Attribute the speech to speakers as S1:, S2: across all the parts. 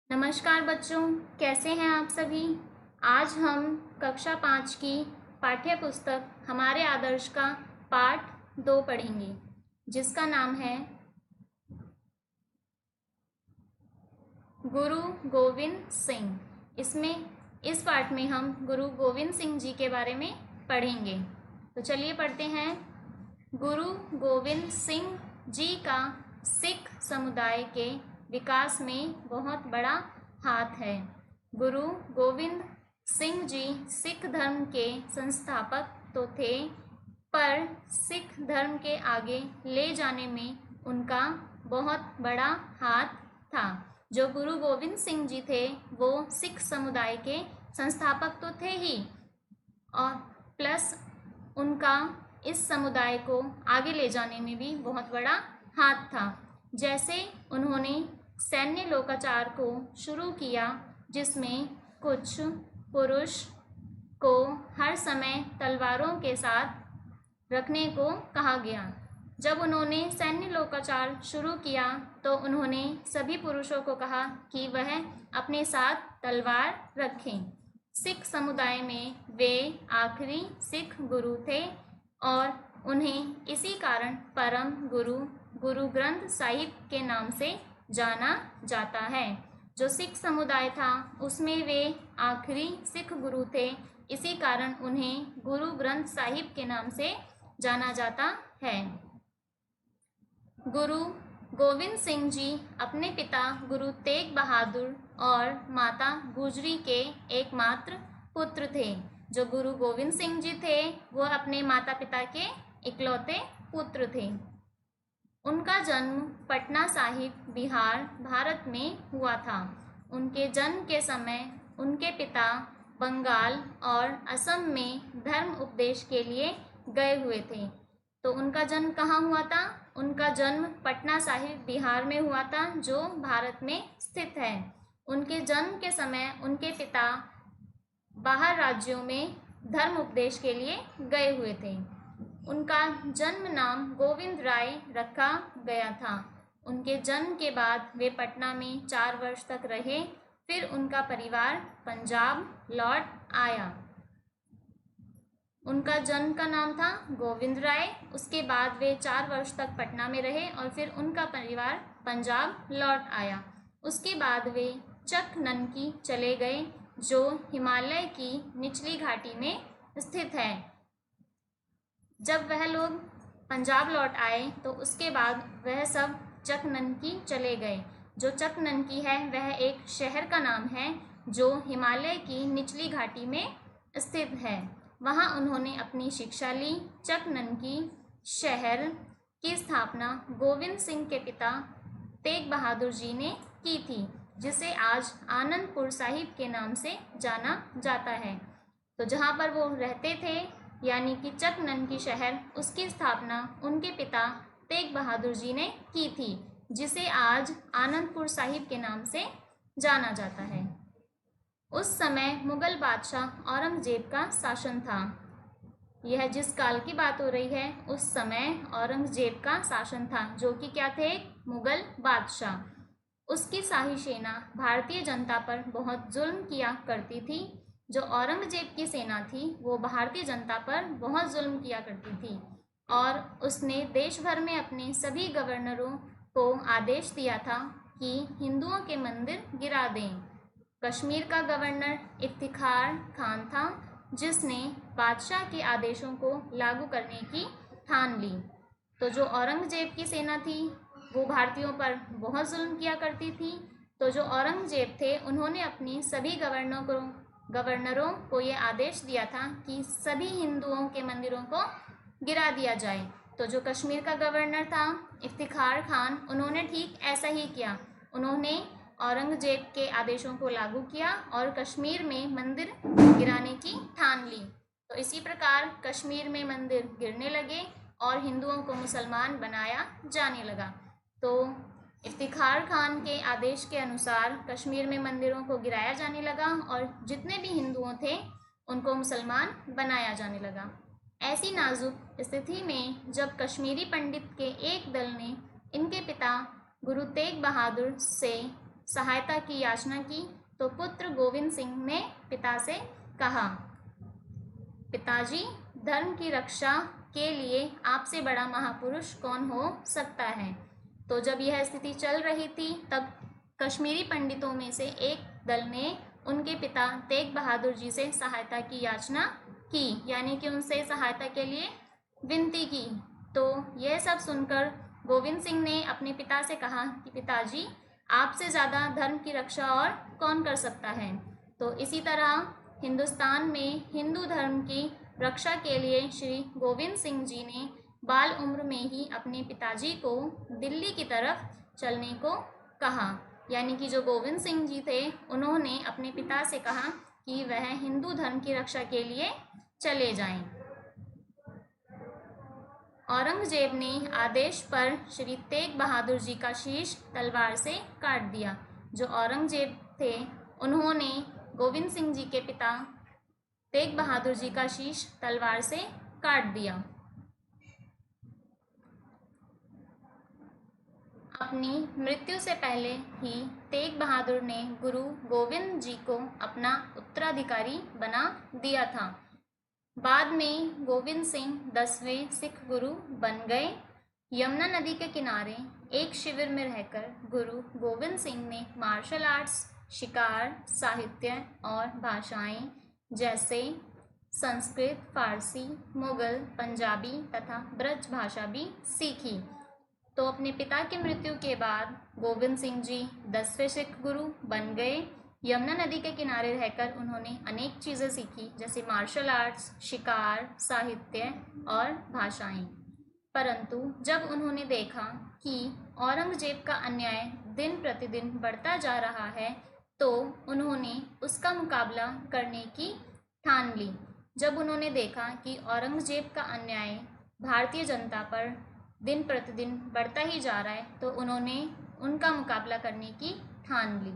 S1: नमस्कार बच्चों, कैसे हैं आप सभी। आज हम कक्षा 5 की पाठ्य पुस्तक हमारे आदर्श का पाठ 2 पढ़ेंगे, जिसका नाम है गुरु गोविंद सिंह। इस पाठ में हम गुरु गोविंद सिंह जी के बारे में पढ़ेंगे। तो चलिए पढ़ते हैं। गुरु गोविंद सिंह जी का सिख समुदाय के विकास में बहुत बड़ा हाथ है। गुरु गोविंद सिंह जी सिख धर्म के संस्थापक तो थे, पर सिख धर्म के आगे ले जाने में उनका बहुत बड़ा हाथ था। जो गुरु गोविंद सिंह जी थे वो सिख समुदाय के संस्थापक तो थे ही, और प्लस उनका इस समुदाय को आगे ले जाने में भी बहुत बड़ा हाथ था। जैसे उन्होंने सैन्य लोकाचार को शुरू किया, जिसमें कुछ पुरुष को हर समय तलवारों के साथ रखने को कहा गया। जब उन्होंने सैन्य लोकाचार शुरू किया तो उन्होंने सभी पुरुषों को कहा कि वह अपने साथ तलवार रखें। सिख समुदाय में वे आखिरी सिख गुरु थे और उन्हें इसी कारण परम गुरु गुरु ग्रंथ साहिब के नाम से जाना जाता है। जो सिख समुदाय था उसमें वे आखिरी सिख गुरु थे, इसी कारण उन्हें गुरु ग्रंथ साहिब के नाम से जाना जाता है। गुरु गोविंद सिंह जी अपने पिता गुरु तेग बहादुर और माता गुजरी के एकमात्र पुत्र थे। जो गुरु गोविंद सिंह जी थे वो अपने माता पिता के इकलौते पुत्र थे। उनका जन्म पटना साहिब बिहार भारत में हुआ था। उनके जन्म के समय उनके पिता बंगाल और असम में धर्म उपदेश के लिए गए हुए थे। तो उनका जन्म कहाँ हुआ था? उनका जन्म पटना साहिब बिहार में हुआ था, जो भारत में स्थित है। उनके जन्म के समय उनके पिता बाहर राज्यों में धर्म उपदेश के लिए गए हुए थे। उनका जन्म नाम गोविंद राय रखा गया था। उनके जन्म के बाद वे पटना में 4 वर्ष तक रहे, फिर उनका परिवार पंजाब लौट आया। उनका जन्म का नाम था गोविंद राय। उसके बाद वे 4 वर्ष तक पटना में रहे और फिर उनका परिवार पंजाब लौट आया। उसके बाद वे चक ननकी चले गए, जो हिमालय की निचली घाटी में स्थित है। जब वह लोग पंजाब लौट आए तो उसके बाद वह सब चक ननकी चले गए। जो चक ननकी है वह एक शहर का नाम है, जो हिमालय की निचली घाटी में स्थित है। वहाँ उन्होंने अपनी शिक्षा ली। चक ननकी शहर की स्थापना गोविंद सिंह के पिता तेग बहादुर जी ने की थी, जिसे आज आनंदपुर साहिब के नाम से जाना जाता है। तो जहाँ पर वो रहते थे, यानी कि चक ननकी शहर, उसकी स्थापना उनके पिता तेग बहादुर जी ने की थी, जिसे आज आनंदपुर साहिब के नाम से जाना जाता है। उस समय मुगल बादशाह औरंगजेब का शासन था। यह जिस काल की बात हो रही है, उस समय औरंगजेब का शासन था, जो कि क्या थे? मुगल बादशाह। उसकी शाही सेना भारतीय जनता पर बहुत जुल्म किया करती थी। जो औरंगजेब की सेना थी वो भारतीय जनता पर बहुत जुल्म किया करती थी, और उसने देश भर में अपने सभी गवर्नरों को आदेश दिया था कि हिंदुओं के मंदिर गिरा दें। कश्मीर का गवर्नर इफ्तिखार खान था, जिसने बादशाह के आदेशों को लागू करने की ठान ली। तो जो औरंगजेब की सेना थी वो भारतीयों पर बहुत जुल्म किया करती थी। तो जो औरंगजेब थे उन्होंने अपनी सभी गवर्नरों को ये आदेश दिया था कि सभी हिंदुओं के मंदिरों को गिरा दिया जाए। तो जो कश्मीर का गवर्नर था इफ्तिखार खान, उन्होंने ठीक ऐसा ही किया। उन्होंने औरंगजेब के आदेशों को लागू किया और कश्मीर में मंदिर गिराने की ठान ली। तो इसी प्रकार कश्मीर में मंदिर गिरने लगे और हिंदुओं को मुसलमान बनाया जाने लगा। तो इफ्तिखार खान के आदेश के अनुसार कश्मीर में मंदिरों को गिराया जाने लगा और जितने भी हिंदुओं थे उनको मुसलमान बनाया जाने लगा। ऐसी नाजुक स्थिति में जब कश्मीरी पंडित के एक दल ने इनके पिता गुरु तेग बहादुर से सहायता की याचना की तो पुत्र गोविंद सिंह ने पिता से कहा, पिताजी, धर्म की रक्षा के लिए आपसे बड़ा महापुरुष कौन हो सकता है। तो जब यह स्थिति चल रही थी तब कश्मीरी पंडितों में से एक दल ने उनके पिता तेग बहादुर जी से सहायता की याचना की, यानी कि उनसे सहायता के लिए विनती की। तो यह सब सुनकर गोविंद सिंह ने अपने पिता से कहा कि पिताजी, आपसे ज़्यादा धर्म की रक्षा और कौन कर सकता है। तो इसी तरह हिंदुस्तान में हिंदू धर्म की रक्षा के लिए श्री गोविंद सिंह जी ने बाल उम्र में ही अपने पिताजी को दिल्ली की तरफ चलने को कहा, यानी कि जो गोविंद सिंह जी थे उन्होंने अपने पिता से कहा कि वह हिंदू धर्म की रक्षा के लिए चले जाएं। औरंगजेब ने आदेश पर श्री तेग बहादुर जी का शीश तलवार से काट दिया। जो औरंगजेब थे उन्होंने गोविंद सिंह जी के पिता तेग बहादुर जी का शीश तलवार से काट दिया। अपनी मृत्यु से पहले ही तेग बहादुर ने गुरु गोविंद जी को अपना उत्तराधिकारी बना दिया था। बाद में गोविंद सिंह 10वें सिख गुरु बन गए। यमुना नदी के किनारे एक शिविर में रहकर गुरु गोविंद सिंह ने मार्शल आर्ट्स, शिकार, साहित्य और भाषाएं जैसे संस्कृत, फारसी, मुगल, पंजाबी तथा ब्रज भाषा भी सीखी। तो अपने पिता की मृत्यु के बाद गोविंद सिंह जी 10वें सिख गुरु बन गए। यमुना नदी के किनारे रहकर उन्होंने अनेक चीज़ें सीखी, जैसे मार्शल आर्ट्स, शिकार, साहित्य और भाषाएं। परंतु जब उन्होंने देखा कि औरंगजेब का अन्याय दिन प्रतिदिन बढ़ता जा रहा है तो उन्होंने उसका मुकाबला करने की ठान ली। जब उन्होंने देखा कि औरंगजेब का अन्याय भारतीय जनता पर दिन प्रतिदिन बढ़ता ही जा रहा है तो उन्होंने उनका मुकाबला करने की ठान ली।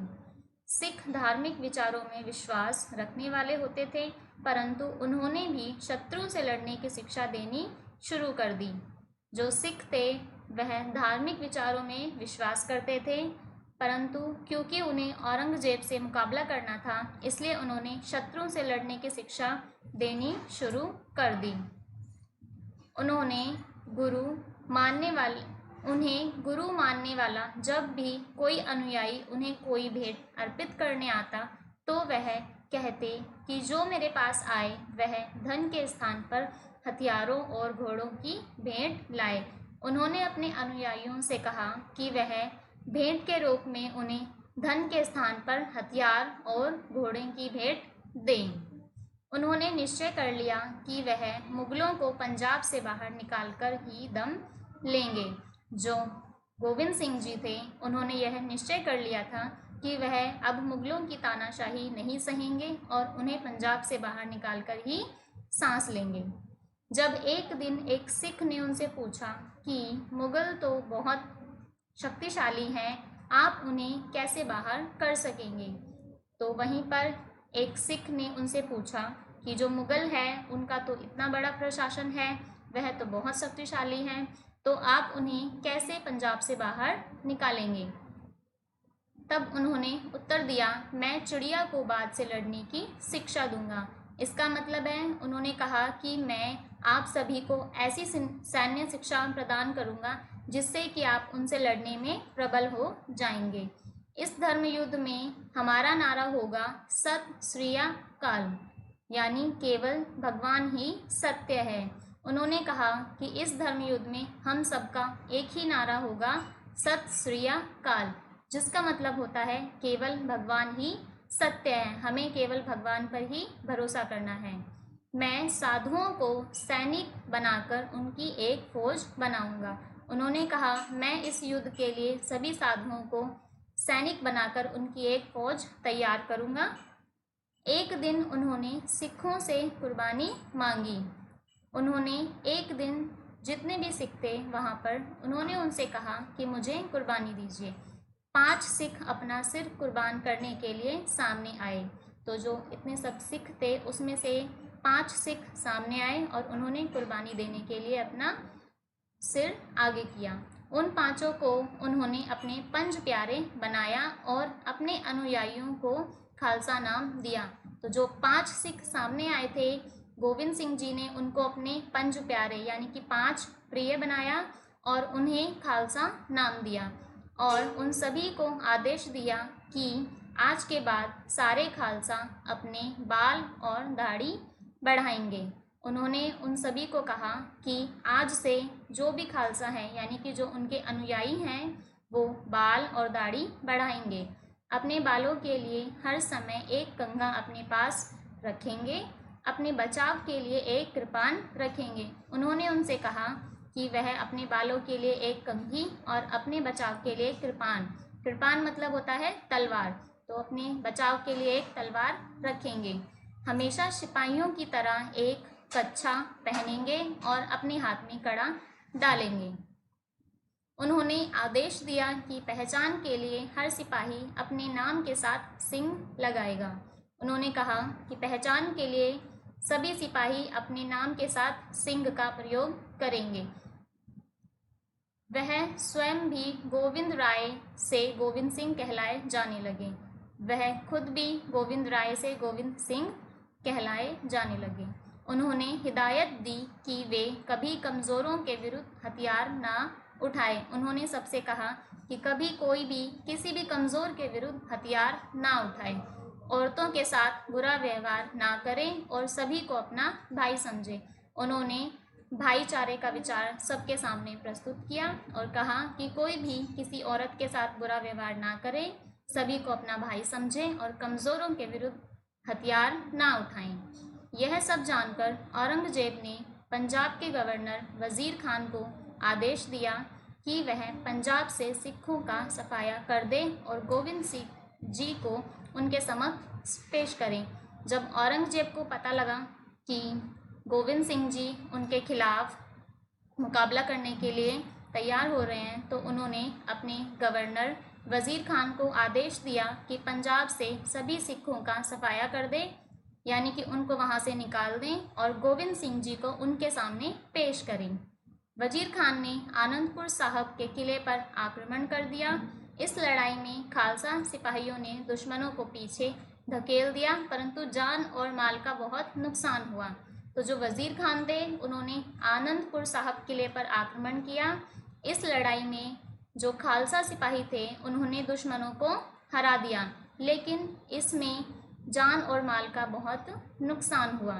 S1: सिख धार्मिक विचारों में विश्वास रखने वाले होते थे, परंतु उन्होंने भी शत्रु से लड़ने की शिक्षा देनी शुरू कर दी। जो सिख थे वह धार्मिक विचारों में विश्वास करते थे, परंतु क्योंकि उन्हें औरंगजेब से मुकाबला करना था इसलिए उन्होंने शत्रु से लड़ने की शिक्षा देनी शुरू कर दी। उन्हें गुरु मानने वाला जब भी कोई अनुयायी उन्हें कोई भेंट अर्पित करने आता तो वह कहते कि जो मेरे पास आए वह धन के स्थान पर हथियारों और घोड़ों की भेंट लाए। उन्होंने अपने अनुयायियों से कहा कि वह भेंट के रूप में उन्हें धन के स्थान पर हथियार और घोड़े की भेंट दें। उन्होंने निश्चय कर लिया कि वह मुगलों को पंजाब से बाहर निकालकर ही दम लेंगे। जो गोविंद सिंह जी थे उन्होंने यह निश्चय कर लिया था कि वह अब मुगलों की तानाशाही नहीं सहेंगे और उन्हें पंजाब से बाहर निकालकर ही सांस लेंगे। जब एक दिन एक सिख ने उनसे पूछा कि मुगल तो बहुत शक्तिशाली हैं, आप उन्हें कैसे बाहर कर सकेंगे, तो वहीं पर एक सिख ने उनसे पूछा कि जो मुगल है उनका तो इतना बड़ा प्रशासन है, वह तो बहुत शक्तिशाली हैं, तो आप उन्हें कैसे पंजाब से बाहर निकालेंगे। तब उन्होंने उत्तर दिया, मैं चिड़िया को बाज से लड़ने की शिक्षा दूंगा। इसका मतलब है उन्होंने कहा कि मैं आप सभी को ऐसी सैन्य शिक्षा प्रदान करूंगा जिससे कि आप उनसे लड़ने में प्रबल हो जाएंगे। इस धर्म युद्ध में हमारा नारा होगा सत श्री अकाल, यानी केवल भगवान ही सत्य है। उन्होंने कहा कि इस धर्म युद्ध में हम सबका एक ही नारा होगा सत श्री अकाल, जिसका मतलब होता है केवल भगवान ही सत्य है, हमें केवल भगवान पर ही भरोसा करना है। मैं साधुओं को सैनिक बनाकर उनकी एक फौज बनाऊंगा। उन्होंने कहा मैं इस युद्ध के लिए सभी साधुओं को सैनिक बनाकर उनकी एक फौज तैयार करूंगा। एक दिन उन्होंने सिखों से कुर्बानी मांगी। उन्होंने एक दिन जितने भी सिख थे वहाँ पर उन्होंने उनसे कहा कि मुझे कुर्बानी दीजिए। 5 सिख अपना सिर कुर्बान करने के लिए सामने आए। तो जो इतने सब सिख थे उसमें से 5 सिख सामने आए और उन्होंने कुर्बानी देने के लिए अपना सिर आगे किया। उन पांचों को उन्होंने अपने पंज प्यारे बनाया और अपने अनुयायियों को खालसा नाम दिया। तो जो 5 सिख सामने आए थे, गोविंद सिंह जी ने उनको अपने पंज प्यारे यानी कि 5 प्रिय बनाया और उन्हें खालसा नाम दिया और उन सभी को आदेश दिया कि आज के बाद सारे खालसा अपने बाल और दाढ़ी बढ़ाएंगे। उन्होंने उन सभी को कहा कि आज से जो भी खालसा है यानी कि जो उनके अनुयायी हैं वो बाल और दाढ़ी बढ़ाएंगे। अपने बालों के लिए हर समय एक कंघा अपने पास रखेंगे, अपने बचाव के लिए एक कृपान रखेंगे। उन्होंने उनसे कहा कि वह अपने बालों के लिए एक कंघी और अपने बचाव के लिए कृपान, कृपान मतलब होता है तलवार, तो अपने बचाव के लिए एक तलवार रखेंगे। हमेशा सिपाहियों की तरह एक कच्छा पहनेंगे और अपने हाथ में कड़ा डालेंगे। उन्होंने आदेश दिया कि पहचान के लिए हर सिपाही अपने नाम के साथ सिंह लगाएगा। उन्होंने कहा कि पहचान के लिए सभी सिपाही अपने नाम के साथ सिंह का प्रयोग करेंगे। वह स्वयं भी गोविंद राय से गोविंद सिंह कहलाए जाने लगे। वह खुद भी गोविंद राय से गोविंद सिंह कहलाए जाने लगे। उन्होंने हिदायत दी कि वे कभी कमज़ोरों के विरुद्ध हथियार ना उठाए। उन्होंने सबसे कहा कि कभी कोई भी किसी भी कमज़ोर के विरुद्ध हथियार ना उठाए, औरतों के साथ बुरा व्यवहार ना करें और सभी को अपना भाई समझे। उन्होंने भाईचारे का विचार सबके सामने प्रस्तुत किया और कहा कि कोई भी किसी औरत के साथ बुरा व्यवहार ना करे, सभी को अपना भाई समझें और कमज़ोरों के विरुद्ध हथियार ना उठाएं। यह सब जानकर औरंगजेब ने पंजाब के गवर्नर वज़ीर खान को आदेश दिया कि वह पंजाब से सिखों का सफाया कर दे और गोविंद सिंह जी को उनके समक्ष पेश करें। जब औरंगजेब को पता लगा कि गोविंद सिंह जी उनके खिलाफ मुकाबला करने के लिए तैयार हो रहे हैं, तो उन्होंने अपने गवर्नर वज़ीर खान को आदेश दिया कि पंजाब से सभी सिखों का सफाया कर दे, यानी कि उनको वहां से निकाल दें और गोविंद सिंह जी को उनके सामने पेश करें। वज़ीर खान ने आनंदपुर साहब के किले पर आक्रमण कर दिया। इस लड़ाई में खालसा सिपाहियों ने दुश्मनों को पीछे धकेल दिया, परंतु जान और माल का बहुत नुकसान हुआ। तो जो वज़ीर खान थे उन्होंने आनंदपुर साहब किले पर आक्रमण किया। इस लड़ाई में जो खालसा सिपाही थे उन्होंने दुश्मनों को हरा दिया, लेकिन इसमें जान और माल का बहुत नुकसान हुआ।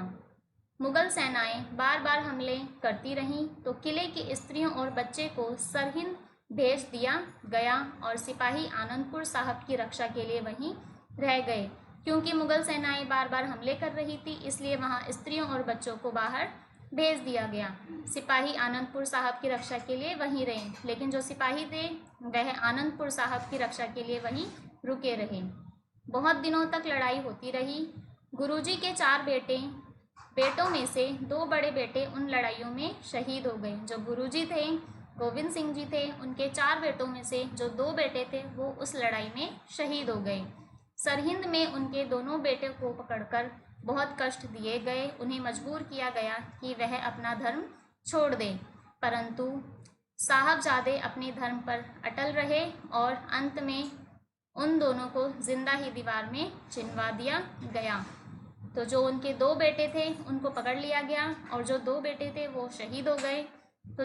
S1: मुगल सेनाएं बार बार हमले करती रहीं, तो किले की स्त्रियों और बच्चे को सरहिंद भेज दिया गया और सिपाही आनंदपुर साहब की रक्षा के लिए वहीं रह गए। क्योंकि मुगल सेनाएं बार बार हमले कर रही थी, इसलिए वहां स्त्रियों और बच्चों को बाहर भेज दिया गया। सिपाही आनंदपुर साहब की रक्षा के लिए वहीं रहे, लेकिन जो सिपाही थे वह आनंदपुर साहब की रक्षा के लिए वहीं रुके रहे। बहुत दिनों तक लड़ाई होती रही। गुरुजी के 4 बेटों में से 2 बड़े बेटे उन लड़ाइयों में शहीद हो गए। जो गुरुजी थे गोविंद सिंह जी थे, उनके 4 बेटों में से जो 2 बेटे थे वो उस लड़ाई में शहीद हो गए। सरहिंद में उनके दोनों बेटे को पकड़कर बहुत कष्ट दिए गए। उन्हें मजबूर किया गया कि वह अपना धर्म छोड़ दें, परंतु साहबजादे अपने धर्म पर अटल रहे और अंत में उन दोनों को जिंदा ही दीवार में चिनवा दिया गया। तो जो उनके 2 बेटे थे उनको पकड़ लिया गया और जो 2 बेटे थे वो शहीद हो गए। तो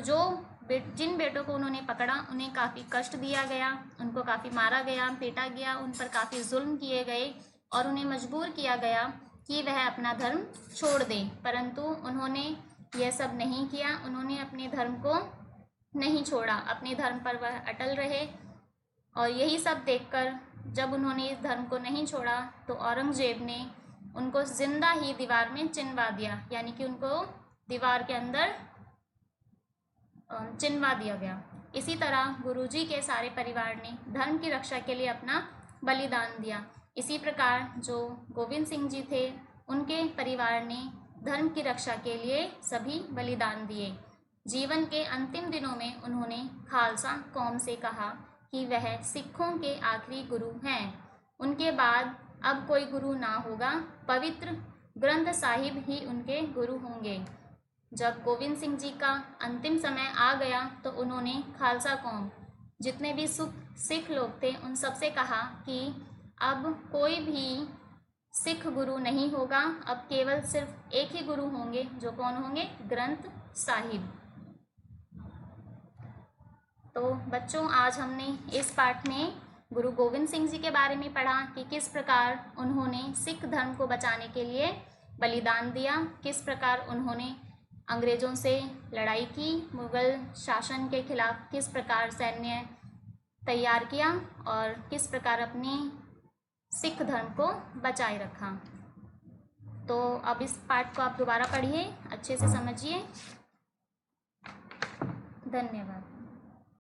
S1: जिन बेटों को उन्होंने पकड़ा उन्हें काफ़ी कष्ट दिया गया, उनको काफ़ी मारा गया, पीटा गया, उन पर काफ़ी जुल्म किए गए और उन्हें मजबूर किया गया कि वह अपना धर्म छोड़ दें, परंतु उन्होंने यह सब नहीं किया। उन्होंने अपने धर्म को नहीं छोड़ा, अपने धर्म पर वह अटल रहे। और यही सब देखकर जब उन्होंने इस धर्म को नहीं छोड़ा तो औरंगजेब ने उनको जिंदा ही दीवार में चिनवा दिया, यानी कि उनको दीवार के अंदर चिनवा दिया गया। इसी तरह गुरुजी के सारे परिवार ने धर्म की रक्षा के लिए अपना बलिदान दिया। इसी प्रकार जो गोविंद सिंह जी थे उनके परिवार ने धर्म की रक्षा के लिए सभी बलिदान दिए। जीवन के अंतिम दिनों में उन्होंने खालसा कौम से कहा कि वह सिखों के आखिरी गुरु हैं। उनके बाद अब कोई गुरु ना होगा, पवित्र ग्रंथ साहिब ही उनके गुरु होंगे। जब गोविंद सिंह जी का अंतिम समय आ गया तो उन्होंने खालसा कौम, जितने भी सिख लोग थे, उन सबसे कहा कि अब कोई भी सिख गुरु नहीं होगा, अब केवल सिर्फ एक ही गुरु होंगे, जो कौन होंगे? ग्रंथ साहिब। तो बच्चों, आज हमने इस पाठ में गुरु गोविंद सिंह जी के बारे में पढ़ा कि किस प्रकार उन्होंने सिख धर्म को बचाने के लिए बलिदान दिया, किस प्रकार उन्होंने अंग्रेज़ों से लड़ाई की, मुग़ल शासन के खिलाफ किस प्रकार सैन्य तैयार किया और किस प्रकार अपने सिख धर्म को बचाए रखा। तो अब इस पाठ को आप दोबारा पढ़िए, अच्छे से समझिए। धन्यवाद।